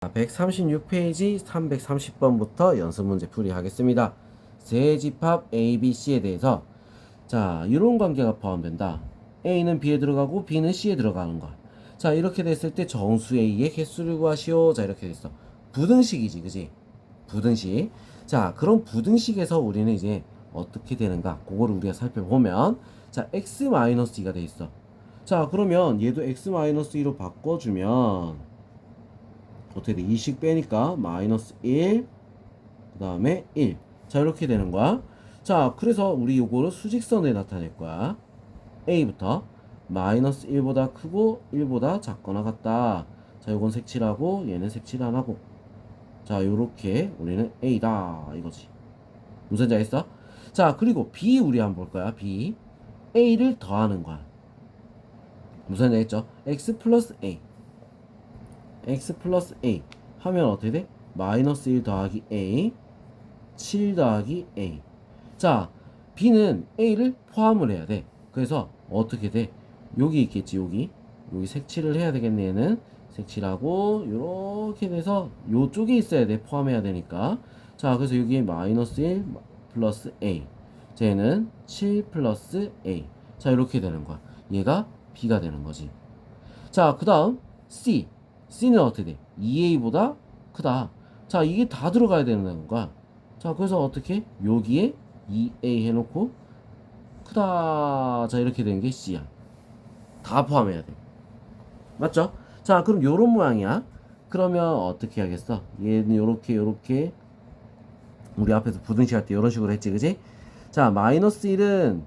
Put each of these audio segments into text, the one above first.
136페이지 330번부터 연습 문제 풀이 하겠습니다. 세집합 ABC에 대해서 자, 이런 관계가 포함된다. A는 B에 들어가고 B는 C에 들어가는 거. 자, 이렇게 됐을 때 정수 A의 개수를 구하시오. 자, 이렇게 됐어. 부등식이지, 그지? 부등식. 자, 그럼 부등식에서 우리는 이제 어떻게 되는가? 그거를 우리가 살펴보면 자, X-2가 돼 있어. 자, 그러면 얘도 X-2로 바꿔주면 어떻게 돼? 2씩 빼니까 마이너스 1, 그 다음에 1. 자, 이렇게 되는 거야. 자, 그래서 우리 요거를 수직선에 나타낼 거야. A부터 마이너스 1보다 크고 1보다 작거나 같다. 자, 요건 색칠하고 얘는 색칠 안 하고. 자, 요렇게 우리는 A다 이거지. 무슨 자 있어? 자, 그리고 B 우리 한번 볼 거야. B A를 더하는 거야. 무슨 자 있죠? X 플러스 A. X 플러스 A 하면 어떻게 돼? 마이너스 1 더하기 A 7 더하기 A. 자, B는 A를 포함을 해야 돼. 그래서 어떻게 돼? 여기 있겠지, 여기 색칠을 해야 되겠네. 얘는 색칠하고 요렇게 돼서 요쪽에 있어야 돼. 포함해야 되니까. 자, 그래서 여기에 마이너스 1 플러스 A, 쟤는 7 플러스 A. 자, 이렇게 되는 거야. 얘가 B가 되는 거지. 자, 그 다음 C는 어떻게 돼? 2A보다 크다. 자, 이게 다 들어가야 되는 거야. 자, 그래서 어떻게? 여기에 2A 해놓고 크다. 자, 이렇게 되는 게 C야. 다 포함해야 돼. 맞죠? 자, 그럼 요런 모양이야. 그러면 어떻게 하겠어? 얘는 요렇게 우리 앞에서 부등식 할 때 요런 식으로 했지, 그지? 자, 마이너스 1은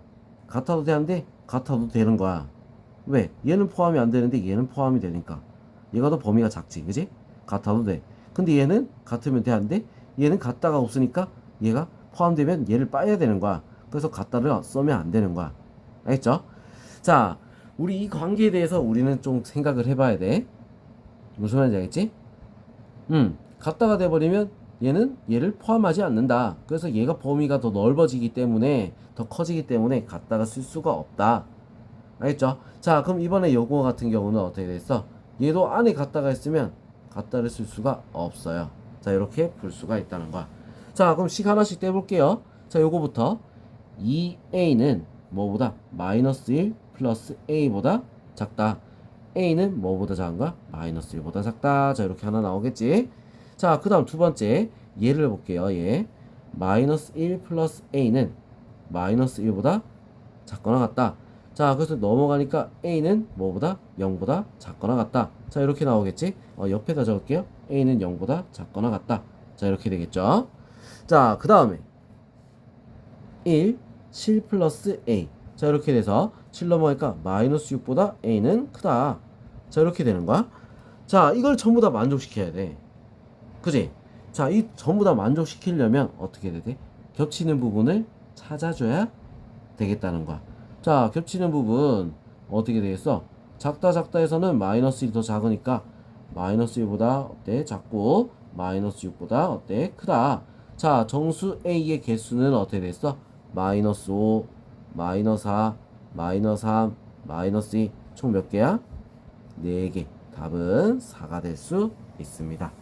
같아도 되는데 같아도 되는 거야. 왜? 얘는 포함이 안 되는데 얘는 포함이 되니까. 얘가 더 범위가 작지, 그지? 같아도 돼. 근데 얘는 같으면 되는데 얘는 같다가 없으니까 얘가 포함되면 얘를 빠야 되는 거야. 그래서 같다를 써면 안 되는 거야. 알겠죠? 자, 우리 이 관계에 대해서 우리는 좀 생각을 해봐야 돼. 무슨 말인지 알겠지? 같다가 돼버리면 얘는 얘를 포함하지 않는다. 그래서 얘가 범위가 더 넓어지기 때문에 더 커지기 때문에 같다가 쓸 수가 없다. 알겠죠? 자, 그럼 이번에 요거 같은 경우는 어떻게 됐어? 얘도 안에 갖다가 있으면 갖다를 쓸 수가 없어요. 자, 이렇게 풀 수가 있다는 거야. 자, 그럼 식 하나씩 떼볼게요. 자, 요거부터 2a는 뭐보다? 마이너스 1 플러스 a보다 작다. a는 뭐보다 작은가? 마이너스 1보다 작다. 자, 이렇게 하나 나오겠지? 자, 그 다음 두 번째 얘를 볼게요. 얘 마이너스 1 플러스 a는 마이너스 1보다 작거나 같다. 자, 그래서 넘어가니까 A는 뭐보다? 0보다 작거나 같다. 자, 이렇게 나오겠지? 옆에다 적을게요. A는 0보다 작거나 같다. 자, 이렇게 되겠죠? 자, 그 다음에 1, 7 플러스 A. 자, 이렇게 돼서 7 넘어가니까 마이너스 6보다 A는 크다. 자, 이렇게 되는 거야. 자, 이걸 전부 다 만족시켜야 돼. 그지? 자, 이 전부 다 만족시키려면 어떻게 해야 돼? 겹치는 부분을 찾아줘야 되겠다는 거야. 자, 겹치는 부분 어떻게 되겠어? 작다 해서는 마이너스 1이 더 작으니까 마이너스 1보다 어때? 작고 마이너스 6보다 어때? 크다. 자, 정수 A의 개수는 어떻게 됐어? 마이너스 5, 마이너스 4, 마이너스 3, 마이너스 2. 총 몇 개야? 4개. 답은 4가 될 수 있습니다.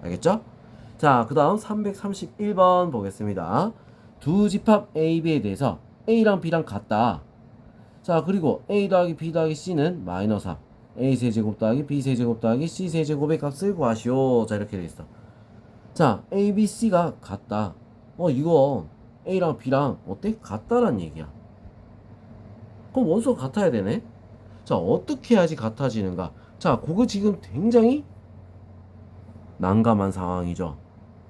알겠죠? 자, 그 다음 331번 보겠습니다. 두 집합 A, B에 대해서 A랑 B랑 같다. 자, 그리고 A 더하기 B 더하기 C는 마이너스 3. A 세제곱 더하기 B 세제곱 더하기 C 세제곱의 값을 구하시오. 자, 이렇게 돼 있어. 자, A, B, C가 같다. 이거 A랑 B랑 어때? 같다란 얘기야. 그럼 원소가 같아야 되네. 자, 어떻게 해야지 같아지는가? 자, 그거 지금 굉장히 난감한 상황이죠.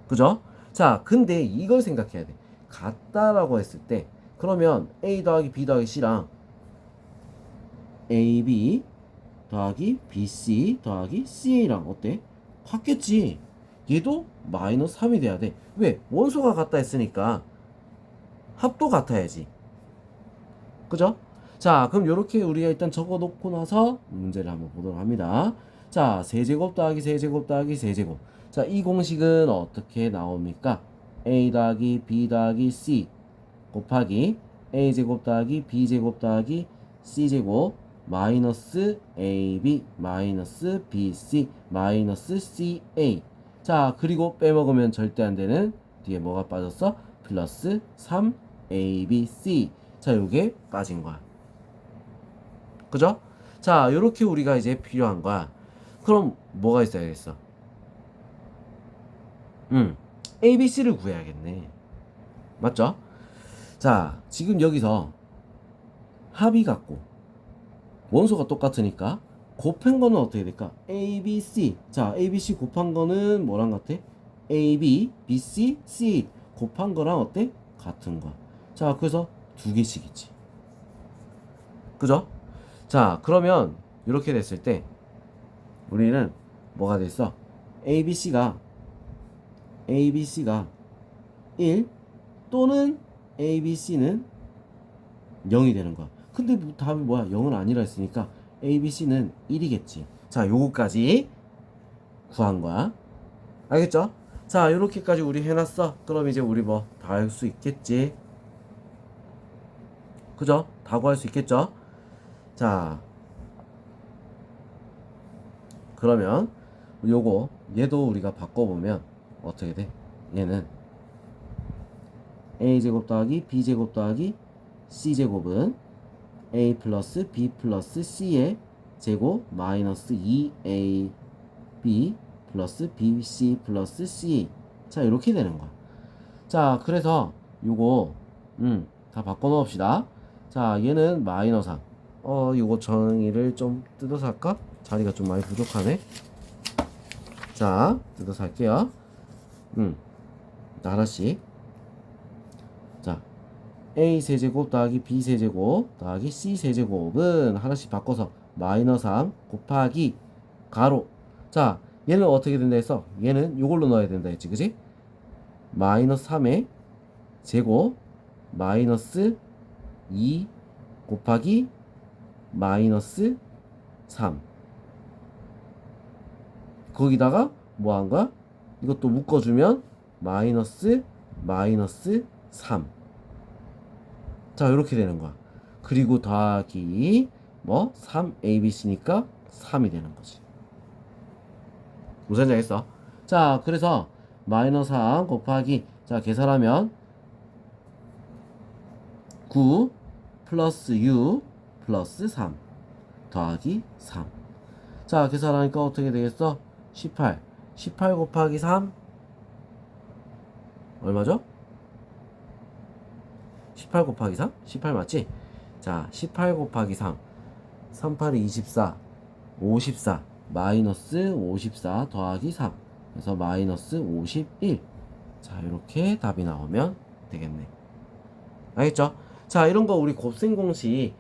그죠? 자, 근데 이걸 생각해야 돼. 같다라고 했을 때 그러면 A 더하기 B 더하기 C랑 AB 더하기 BC 더하기 CA랑 어때? 같겠지. 얘도 마이너스 3이 돼야 돼. 왜? 원소가 같다 했으니까 합도 같아야지. 그죠? 자, 그럼 이렇게 우리가 일단 적어 놓고 나서 문제를 한번 보도록 합니다. 자, 세제곱 더하기 세제곱 더하기 세제곱. 자, 이 공식은 어떻게 나옵니까? A 더하기 B 더하기 C 곱하기 A제곱 더하기 B제곱 더하기 C제곱 마이너스 AB 마이너스 BC 마이너스 CA. 자, 그리고 빼먹으면 절대 안 되는 뒤에 뭐가 빠졌어? 플러스 3ABC. 자, 요게 빠진 거야. 그죠? 자, 요렇게 우리가 이제 필요한 거야. 그럼 뭐가 있어야겠어? ABC를 구해야겠네. 맞죠? 자, 지금 여기서 합이 같고 원소가 똑같으니까 곱한 거는 어떻게 될까? ABC. 자, ABC 곱한 거는 뭐랑 같아? AB, BC, C 곱한 거랑 어때? 같은 거. 자, 그래서 두 개씩이지. 그죠? 자, 그러면 이렇게 됐을 때 우리는 뭐가 됐어? ABC가 1 또는 ABC는 0이 되는 거야. 근데 뭐 답이 뭐야? 0은 아니라 했으니까 ABC는 1이겠지. 자, 요거까지 구한 거야. 알겠죠? 자, 요렇게까지 우리 해놨어. 그럼 이제 우리 뭐 다 할 수 있겠지. 그죠? 다 구할 수 있겠죠? 자, 그러면 요거 얘도 우리가 바꿔보면 어떻게 돼? 얘는 a제곱 더하기 b제곱 더하기 c제곱은 a 플러스 b 플러스 c의 제곱 마이너스 2ab 플러스 bc 플러스 c. 자, 이렇게 되는 거야. 자, 그래서 요거 다 바꿔 놓읍시다. 자, 얘는 마이너스 3. 요거 정의를 좀 뜯어서 할까? 자리가 좀 많이 부족하네. 자, 뜯어서 할게요. 하나씩. 자, a 세제곱 더하기 b 세제곱 더하기 c 세제곱은 하나씩 바꿔서 마이너스 3 곱하기 가로. 자, 얘는 어떻게 된다 했어? 얘는 요걸로 넣어야 된다 했지, 그지? 마이너스 3의 제곱 마이너스 2 곱하기 마이너스 3. 거기다가 뭐 한 거야? 이것도 묶어주면 마이너스 3. 자, 이렇게 되는 거야. 그리고 더하기 뭐 3ABC니까 3이 되는 거지. 무슨 말 했어? 자, 그래서 마이너스 3 곱하기, 자, 계산하면 9 플러스 6 플러스 3 더하기 3. 자, 계산하니까 어떻게 되겠어? 18 곱하기 3 얼마죠? 18 곱하기 3? 18 맞지? 자, 18 곱하기 3 38이 24 54 마이너스 54 더하기 3. 그래서 마이너스 51. 자, 이렇게 답이 나오면 되겠네. 알겠죠? 자, 이런 거 우리 곱셈 공식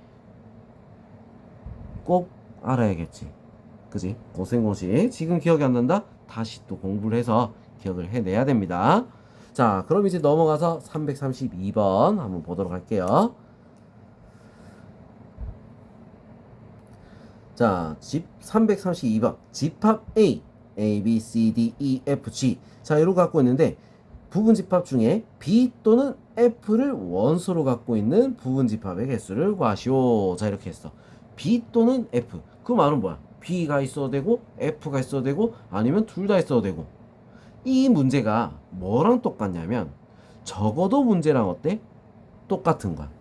꼭 알아야겠지. 그지? 곱셈 공식 지금 기억이 안 난다? 다시 또 공부를 해서 기억을 해내야 됩니다. 자, 그럼 이제 넘어가서 332번 한번 보도록 할게요. 자, 332번 집합 A B, C, D, E, F, G. 자, 이렇게 갖고 있는데 부분 집합 중에 B 또는 F를 원소로 갖고 있는 부분 집합의 개수를 구하시오. 자, 이렇게 했어. B 또는 F. 그 말은 뭐야? B가 있어도 되고 F가 있어도 되고 아니면 둘 다 있어도 되고. 이 문제가 뭐랑 똑같냐면 적어도 문제랑 어때? 똑같은 거야.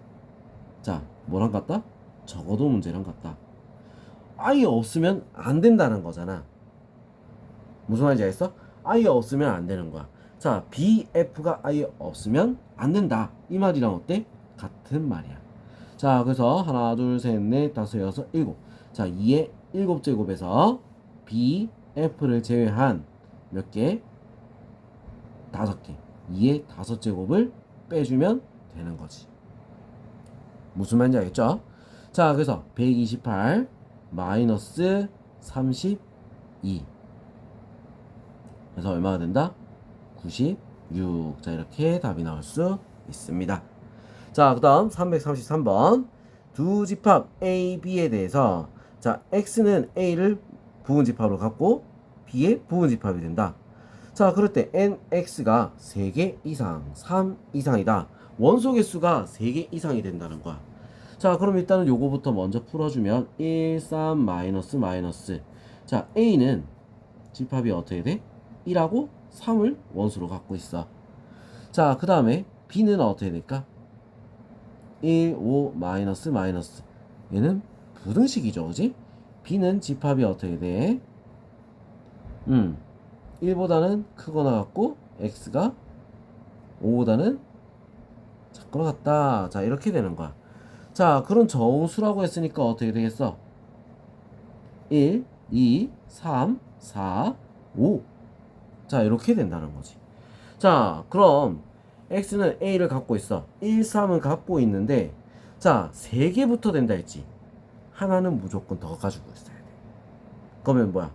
자, 뭐랑 같다? 적어도 문제랑 같다. 아예 없으면 안 된다는 거잖아. 무슨 말인지 알겠어? 아예 없으면 안 되는 거야. 자, BF가 아예 없으면 안 된다. 이 말이랑 어때? 같은 말이야. 자, 그래서 하나, 둘, 셋, 넷, 다섯, 여섯, 일곱. 자, 2의 7제곱에서 BF를 제외한 몇 개? 5개. 2의 5제곱을 빼주면 되는 거지. 무슨 말인지 알겠죠? 자, 그래서 128 마이너스 32. 그래서 얼마가 된다? 96. 자, 이렇게 답이 나올 수 있습니다. 자, 그 다음 333번 두 집합 A, B에 대해서 자, X는 A를 부분집합으로 갖고 B의 부분집합이 된다. 자, 그럴 때 NX가 3개 이상 3 이상이다. 원소 개수가 3개 이상이 된다는 거야. 자, 그럼 일단은 요거부터 먼저 풀어주면 1, 3, 마이너스, 마이너스. 자, A는 집합이 어떻게 돼? 1하고 3을 원수로 갖고 있어. 자, 그 다음에 B는 어떻게 될까? 1, 5, 마이너스, 마이너스. 얘는 부등식이죠, 그지? B는 집합이 어떻게 돼? 1보다는 크거나 같고, X가 5보다는 작거나 같다. 자, 이렇게 되는 거야. 자, 그런 정수라고 했으니까 어떻게 되겠어? 1, 2, 3, 4, 5. 자, 이렇게 된다는 거지. 자, 그럼 x는 a를 갖고 있어. 1, 3은 갖고 있는데, 자, 3개부터 된다 했지. 하나는 무조건 더 가지고 있어야 돼. 그러면 뭐야?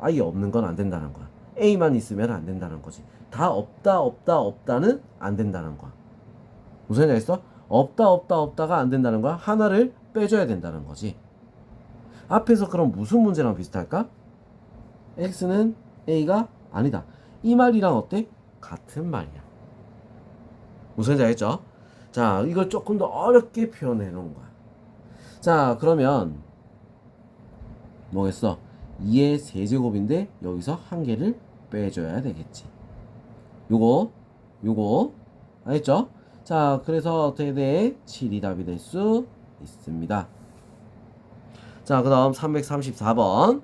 아예 없는 건 안 된다는 거야. a만 있으면 안 된다는 거지. 다 없다, 없다, 없다는 안 된다는 거야. 무슨 얘기 했어? 없다, 없다, 없다가 안 된다는 거야. 하나를 빼줘야 된다는 거지. 앞에서 그럼 무슨 문제랑 비슷할까? x는 a가 아니다. 이 말이랑 어때? 같은 말이야. 무슨 얘기 알겠죠? 자, 이걸 조금 더 어렵게 표현해 놓은 거야. 자, 그러면 뭐겠어? 2의 세제곱인데 여기서 한 개를 빼줘야 되겠지. 요거 알겠죠? 자, 그래서 어떻게 돼? 7이 답이 될 수 있습니다. 자, 그 다음 334번.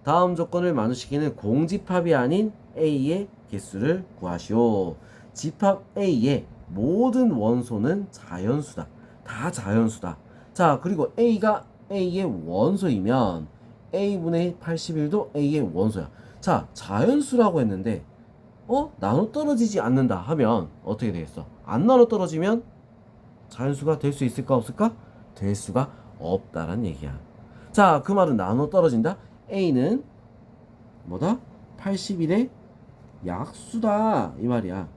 다음 조건을 만족시키는 공집합이 아닌 A의 개수를 구하시오. 집합 A의 모든 원소는 자연수다. 다 자연수다. 자, 그리고 A가 A의 원소이면 A분의 81도 A의 원소야. 자, 자연수라고 했는데 나눠 떨어지지 않는다 하면 어떻게 되겠어? 안 나눠 떨어지면 자연수가 될 수 있을까 없을까? 될 수가 없다란 얘기야. 자, 그 말은 나눠 떨어진다. A는 뭐다? 81의 약수다 이 말이야.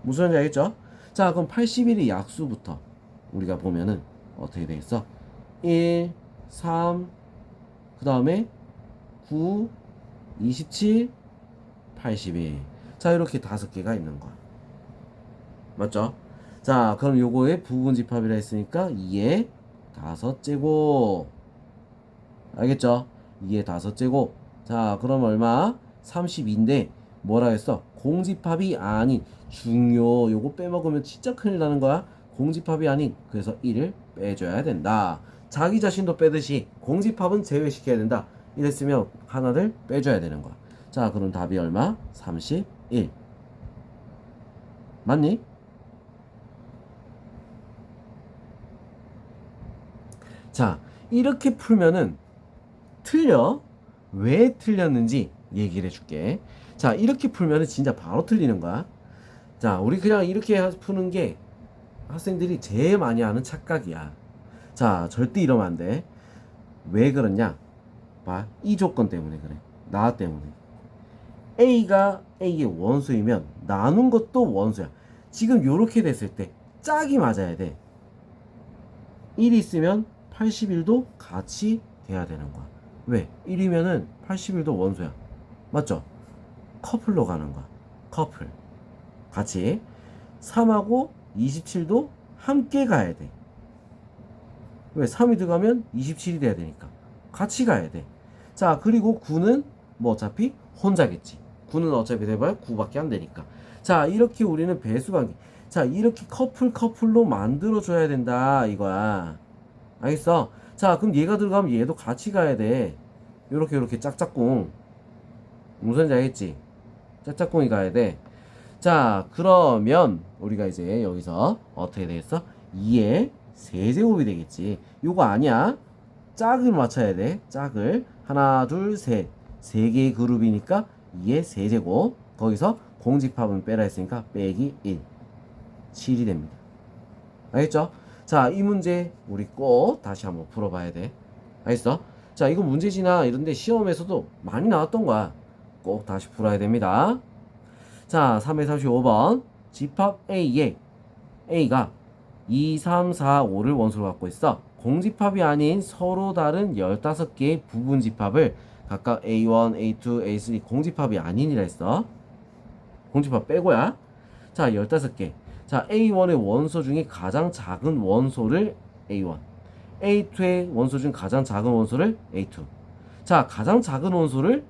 무슨 말인지 알겠죠? 자, 그럼 81의 약수부터 우리가 보면은 어떻게 되겠어? 1, 3, 그 다음에 9, 27, 81. 자, 이렇게 5개가 있는 거야. 맞죠? 자, 그럼 요거의 부분집합이라 했으니까 2의 5제곱. 알겠죠? 2의 5제곱. 자, 그럼 얼마? 32인데 뭐라 했어? 공집합이 아닌 중요. 요거 빼먹으면 진짜 큰일 나는 거야. 공집합이 아닌, 그래서 1을 빼줘야 된다. 자기 자신도 빼듯이 공집합은 제외시켜야 된다. 이랬으면 하나를 빼줘야 되는 거야. 자, 그럼 답이 얼마? 31. 맞니? 자, 이렇게 풀면은 틀려. 왜 틀렸는지 얘기를 해줄게. 자, 이렇게 풀면은 진짜 바로 틀리는 거야. 자, 우리 그냥 이렇게 푸는 게 학생들이 제일 많이 하는 착각이야. 자, 절대 이러면 안 돼. 왜 그러냐? 봐, 이 조건 때문에 그래. 나 때문에. A가 A의 원소이면 나눈 것도 원소야. 지금 요렇게 됐을 때 짝이 맞아야 돼. 1이 있으면 81도 같이 돼야 되는 거야. 왜? 1이면은 81도 원소야. 맞죠? 커플로 가는 거야. 커플. 같이. 3하고 27도 함께 가야 돼. 왜? 3이 들어가면 27이 돼야 되니까. 같이 가야 돼. 자, 그리고 9는 뭐 어차피 혼자겠지. 9는 어차피 돼봐야 9밖에 안 되니까. 자, 이렇게 우리는 배수관계. 자, 이렇게 커플로 만들어줘야 된다. 이거야. 알겠어? 자, 그럼 얘가 들어가면 얘도 같이 가야 돼. 요렇게 짝짝꿍. 무슨 지 알겠지? 짝짝꿍이 가야 돼. 자, 그러면 우리가 이제 여기서 어떻게 되겠어? 2의 세제곱이 되겠지. 요거 아니야. 짝을 맞춰야 돼. 짝을. 하나, 둘, 셋. 3개의 그룹이니까 2의 세제곱. 거기서 공집합은 빼라 했으니까 빼기 1. 7이 됩니다. 알겠죠? 자, 이 문제 우리 꼭 다시 한번 풀어봐야 돼. 알겠어? 자, 이거 문제지나 이런데 시험에서도 많이 나왔던 거야. 꼭 다시 풀어야 됩니다. 자, 335번. 집합 A에 A가 2, 3, 4, 5를 원소로 갖고 있어. 공집합이 아닌 서로 다른 15개의 부분집합을 각각 A1, A2, A3 공집합이 아닌이라 했어. 공집합 빼고야. 자, 15개. 자, A1의 원소 중에 가장 작은 원소를 A1, A2의 원소 중 가장 작은 원소를 A2. 자, 가장 작은 원소를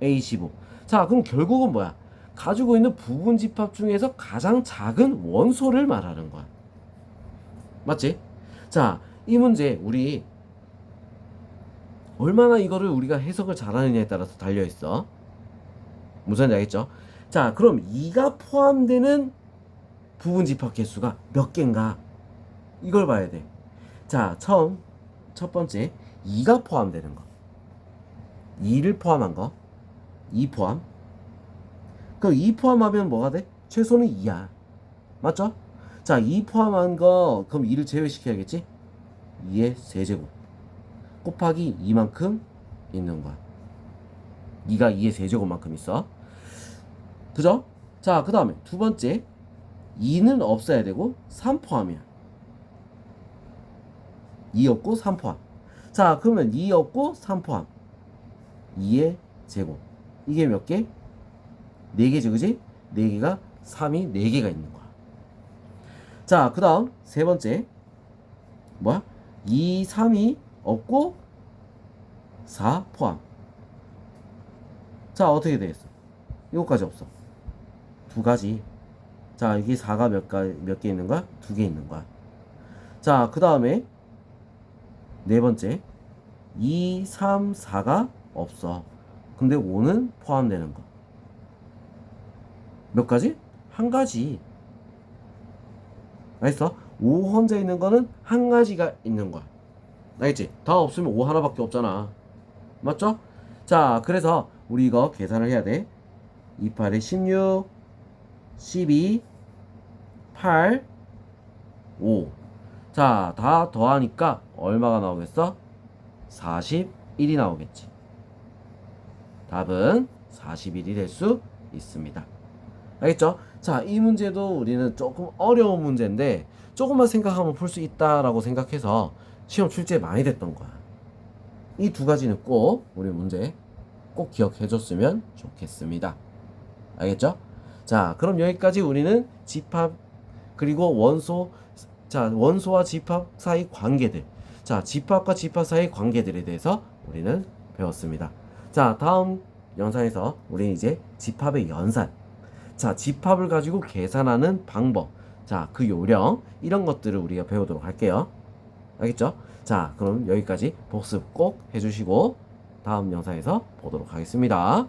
A15. 자, 그럼 결국은 뭐야? 가지고 있는 부분 집합 중에서 가장 작은 원소를 말하는 거야. 맞지? 자, 이 문제 우리 얼마나 이거를 우리가 해석을 잘하느냐에 따라서 달려있어. 무슨 말인지 알겠죠? 자, 그럼 2가 포함되는 부분 집합 개수가 몇 개인가? 이걸 봐야 돼. 자, 첫 번째 2가 포함되는 거. 2를 포함한 거. 2 포함. 그럼 2 포함하면 뭐가 돼? 최소는 2야. 맞죠? 자, 2 포함한 거 그럼 2를 제외시켜야겠지? 2의 세제곱 곱하기 2만큼 있는 거야. 2가 2의 세제곱만큼 있어. 그죠? 자, 그 다음에 두 번째 2는 없어야 되고 3 포함이야. 2 없고 3 포함. 자, 그러면 2 없고 3 포함. 2의 제곱. 이게 몇 개? 4개지, 그지? 4개가 3이 4개가 있는 거야. 자, 그 다음 세 번째 뭐야? 2, 3이 없고 4 포함. 자, 어떻게 되겠어? 이거까지 없어. 두 가지. 자, 여기 4가 몇 개 있는 거야? 2개 있는 거야. 자, 그 다음에 네 번째 2, 3, 4가 없어. 근데 5는 포함되는 거. 몇 가지? 한 가지. 알겠어? 5 혼자 있는 거는 한 가지가 있는 거야. 알겠지? 다 없으면 5 하나밖에 없잖아. 맞죠? 자, 그래서 우리 이거 계산을 해야 돼. 2, 8에 16, 12, 8, 5. 자, 다 더하니까 얼마가 나오겠어? 41이 나오겠지. 답은 41이 될 수 있습니다. 알겠죠? 자, 이 문제도 우리는 조금 어려운 문제인데 조금만 생각하면 풀 수 있다라고 생각해서 시험 출제에 많이 됐던 거야. 이 두 가지는 꼭 우리 문제 꼭 기억해 줬으면 좋겠습니다. 알겠죠? 자, 그럼 여기까지 우리는 집합 그리고 원소, 자, 원소와 집합 사이 관계들, 자, 집합과 집합 사이 관계들에 대해서 우리는 배웠습니다. 자, 다음 영상에서 우리는 이제 집합의 연산, 자, 집합을 가지고 계산하는 방법, 자, 그 요령, 이런 것들을 우리가 배우도록 할게요. 알겠죠? 자, 그럼 여기까지 복습 꼭 해주시고 다음 영상에서 보도록 하겠습니다.